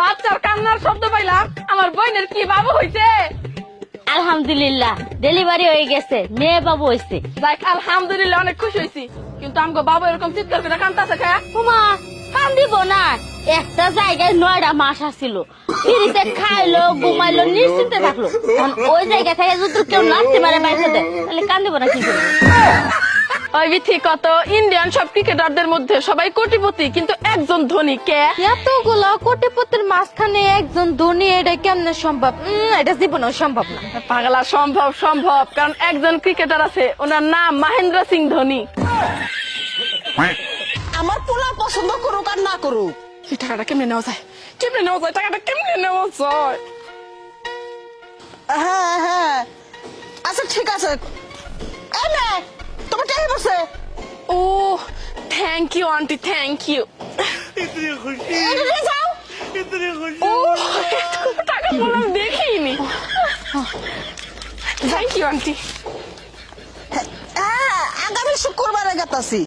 বাচ্চার কান্নার শব্দ পাইলাম, আমার বোনের কি বাবু হইছে? আলহামদুলিল্লাহ ডেলিভারি হয়ে গেছে, মেয়ে বাবু হয়েছে। যাক আলহামদুলিল্লাহ, অনেক খুশি হয়েছি। কিন্তু আমগো বাবু এরকম চিৎকার করে কান্দাছে কে? তোমা কান দিব না, একটা জায়গায় 9টা মাস আসছিল, ফ্রিতে খাইলো ঘুমাইলো নিশ্চিন্তে থাকলো। এখন ওই জায়গা থেকে যদি কেউ নাচতে পারে বাইরে দেয় তাহলে কান দিব না কি করে? ওই বিথি কত ইন্ডিয়ান সব ক্রিকেটারদের মধ্যে সবাই কোটিপতি, কিন্তু একজন ধনী কে? এতগুলো কোটিপতির মাঝখানে একজন ধনী, এটা কেমনে সম্ভব? এটা জীবনেও সম্ভব না। পাগলা, সম্ভব সম্ভব, কারণ একজন ক্রিকেটার আছে, ওনার নাম মহেন্দ্র সিং ধোনি। আমার পোলা পছন্দ করুক আর না করুক, এই টাকাটা কেমনে নেওয়া যায়? কেমনে নেওয়া যায়? টাকাটা কেমনে নেওয়া যায়? হ্যাঁ হ্যাঁ আচ্ছা ঠিক আছে। এই নে, তোমার টাকা বসে। ও thank you aunty, thank you. যাও। ও টাকা বললাম দেখিনি। Thank you aunty. হ্যাঁ আগামী শুক্রবারে গেতাছি।